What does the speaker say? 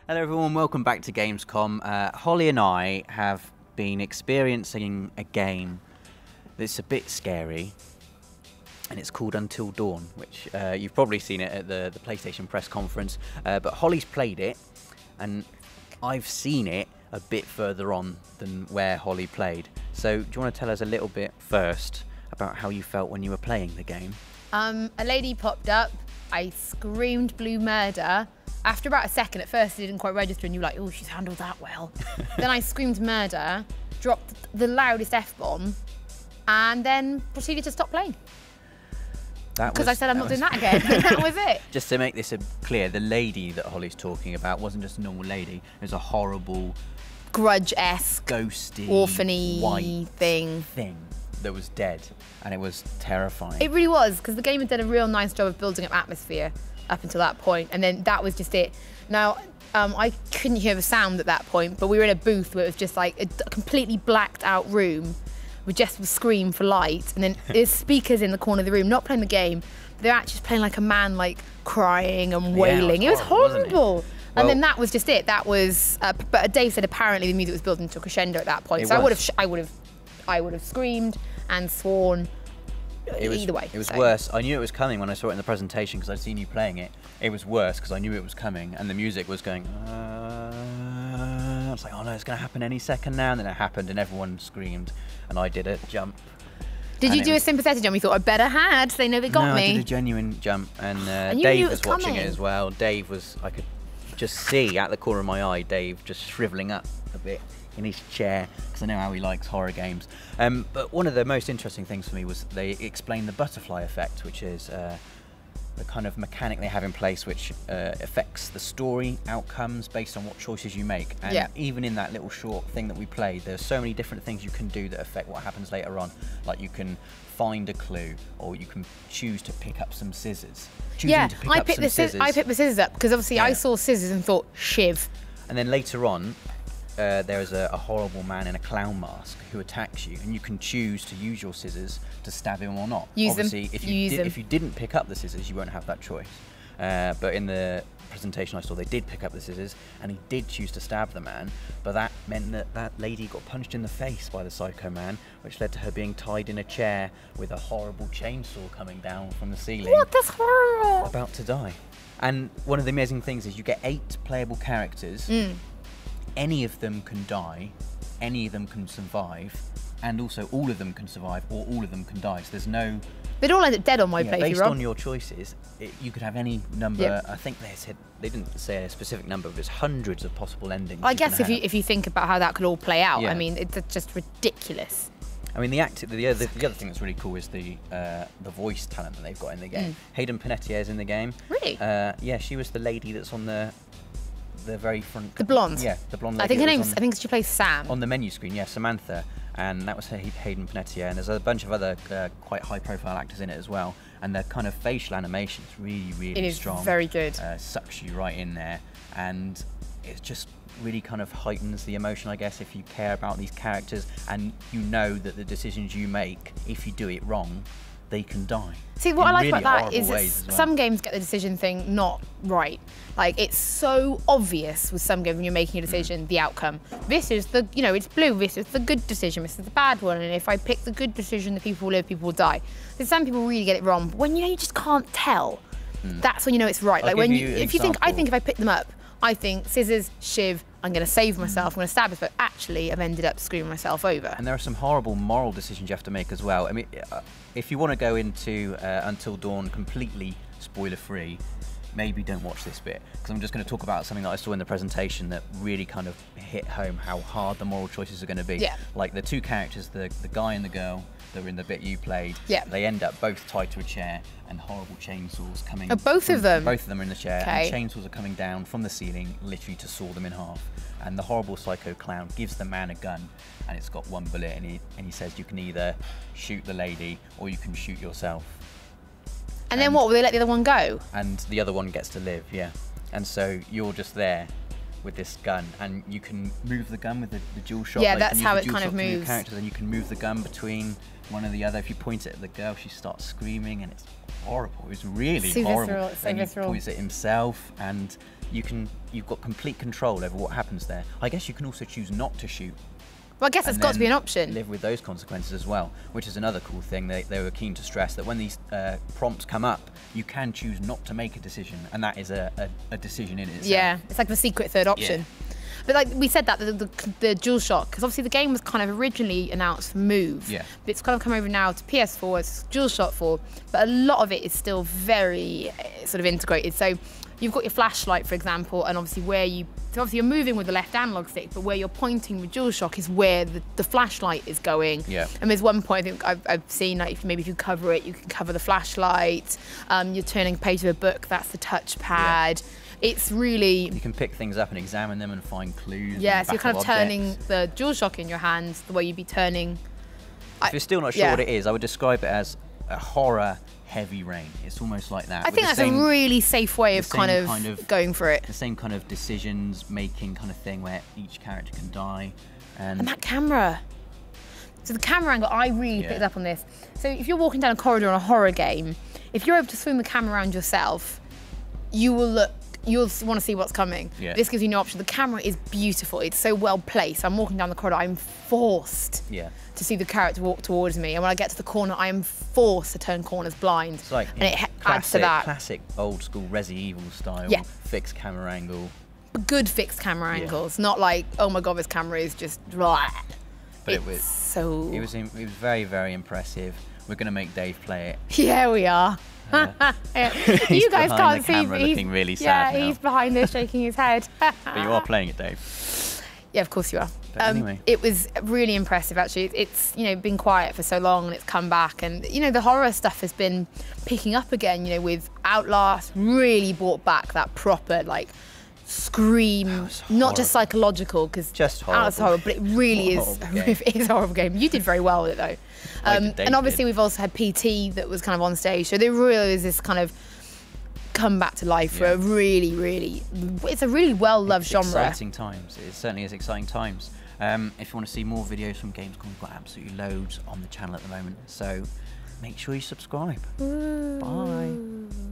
Hello everyone, welcome back to Gamescom. Holly and I have been experiencing a game that's a bit scary, and it's called Until Dawn, which you've probably seen it at the PlayStation press conference, but Holly's played it, and I've seen it a bit further on than where Holly played. So do you want to tell us a little bit first about how you felt when you were playing the game? A lady popped up, I screamed blue murder. After about a second, at first it didn't quite register and you were like, oh, she's handled that well. Then I screamed murder, dropped the loudest F-bomb, and then proceeded to stop playing. Because I said I'm not doing that again. That was it. Just to make this clear, the lady that Holly's talking about wasn't just a normal lady. It was a horrible, grudge-esque, ghosty, orphan-y white thing that was dead, and it was terrifying. It really was, because the game had done a real nice job of building up atmosphere up until that point, and then that was just it. Now, I couldn't hear the sound at that point, but we were in a booth where it was just like a completely blacked out room with just a scream for light, and then there's speakers in the corner of the room, not playing the game, but they're actually playing like a man like crying and wailing. Yeah, it was horrible. And then that was just it. That was, but Dave said apparently the music was building to a crescendo at that point. So I would have screamed and sworn. Either way. It was worse. I knew it was coming when I saw it in the presentation because I'd seen you playing it. It was worse because I knew it was coming, and the music was going. I was like, oh no, it's going to happen any second now. And then it happened, and everyone screamed, and I did a jump. Did you do a sympathetic jump? You thought I better had. They know they got me. I did a genuine jump, and Dave was watching it as well. Dave was. I could just see at the corner of my eye, Dave just shriveling up a bit in his chair, because I know how he likes horror games. But one of the most interesting things for me was they explained the butterfly effect, which is the kind of mechanic they have in place which affects the story outcomes based on what choices you make. And even in that little short thing that we played, there's so many different things you can do that affect what happens later on. Like you can find a clue, or you can choose to pick up some scissors. I picked the scissors up because obviously I saw scissors and thought, shiv. And then later on, there is a horrible man in a clown mask who attacks you, and you can choose to use your scissors to stab him or not. Obviously, if you didn't pick up the scissors, you won't have that choice. But in the presentation I saw, they did pick up the scissors, and he did choose to stab the man, but that meant that that lady got punched in the face by the psycho man, which led to her being tied in a chair with a horrible chainsaw coming down from the ceiling. What? That's horrible. About to die. And one of the amazing things is you get 8 playable characters. Any of them can die, any of them can survive, and also all of them can survive, or all of them can die. So there's no... They'd all end up dead on my playthrough, based on your choices, you could have any number. I think they said, they didn't say a specific number, but there's hundreds of possible endings. I guess if you think about how that could all play out, I mean, it's just ridiculous. I mean, the other thing that's really cool is the voice talent that they've got in the game. Hayden Panettiere is in the game. Really? Yeah, she was the lady that's on the very front. The blonde. Yeah, the blonde lady. I think she plays Sam. On the menu screen, yeah, Samantha, and that was Hayden Panettiere. And there's a bunch of other quite high-profile actors in it as well. And their kind of facial animation is really strong. It is very good. Sucks you right in there, and it just really kind of heightens the emotion, I guess, if you care about these characters and you know that the decisions you make, if you do it wrong, they can die. See, what I like about that is that some games get the decision thing not right. Like, it's so obvious with some games when you're making a decision, the outcome. This is the, it's blue, this is the good decision, this is the bad one, and if I pick the good decision, the people will live, people will die. So some people really get it wrong, but when you just can't tell, that's when you know it's right. Like when if you think, I think if I pick them up, I think scissors, shiv, I'm going to save myself, I'm going to stab it, but actually I've ended up screwing myself over. And there are some horrible moral decisions you have to make as well. I mean, if you want to go into Until Dawn completely spoiler-free, maybe don't watch this bit, because I'm just going to talk about something that I saw in the presentation that really kind of hit home how hard the moral choices are going to be. Yeah. Like the two characters, the guy and the girl that were in the bit you played, they end up both tied to a chair, and horrible chainsaws coming. Oh, both of them? Both of them are in the chair, and chainsaws are coming down from the ceiling, literally to saw them in half. And the horrible psycho clown gives the man a gun, and it's got one bullet, and he says you can either shoot the lady or you can shoot yourself. And then what, will they let the other one go? And the other one gets to live, yeah. And so you're just there with this gun, and you can move the gun with the dual shot. Yeah, like, that's how it kind of moves. Characters, and you can move the gun between one and the other. If you point it at the girl, she starts screaming, and it's horrible. It's really horrible. And he points at himself, and you've got complete control over what happens there. I guess you can also choose not to shoot. Well, I guess that's got to be an option. Live with those consequences as well, which is another cool thing. They were keen to stress that when these prompts come up, you can choose not to make a decision, and that is a decision in itself. Yeah, it's like the secret third option. Yeah. But like we said that, the DualShock, because obviously the game was kind of originally announced for Move. Yeah. But it's kind of come over now to PS4, it's DualShock 4, but a lot of it is still very sort of integrated. So you've got your flashlight, for example, and obviously so obviously you're moving with the left analog stick, but where you're pointing with DualShock is where the flashlight is going. Yeah. And there's one point I think I've seen, like, if you cover it, you can cover the flashlight. You're turning a page of a book, that's the touchpad. Yeah. It's really... You can pick things up and examine them and find clues. Yeah, so you're kind of turning the DualShock in your hands the way you'd be turning... If you're still not sure what it is, I would describe it as a horror heavy rain. It's almost like that. I think that's a really safe way of kind of going for it. The same kind of decisions making kind of thing where each character can die. And that camera. So the camera angle, I really picked up on this. So if you're walking down a corridor in a horror game, if you're able to swing the camera around yourself, you'll want to see what's coming. Yeah. This gives you no option. The camera is beautiful. It's so well placed. I'm walking down the corridor, I'm forced to see the character walk towards me. And when I get to the corner, I am forced to turn corners blind. It's like, and it adds to that. Classic old school Resi Evil style, fixed camera angle. Good fixed camera angles, not like, oh my God, this camera is just blah. But it was very, very impressive. We're going to make Dave play it. Yeah, we are. You guys can't see me. He's looking really sad now. He's behind there shaking his head. But you are playing it, Dave. Yeah, of course you are. Anyway. It was really impressive, actually. It's been quiet for so long, and it's come back, and the horror stuff has been picking up again. With Outlast, really brought back that proper scream, not just psychological, because just horrible. Outlast is horrible, but it really is a horrible game. You did very well with it though. And obviously we've also had PT that was kind of on stage, so there really is this kind of come back to life for a really, it's a really well-loved genre. Exciting times. It certainly is exciting times. If you want to see more videos from Gamescom, we've got absolutely loads on the channel at the moment, so make sure you subscribe. Ooh. Bye.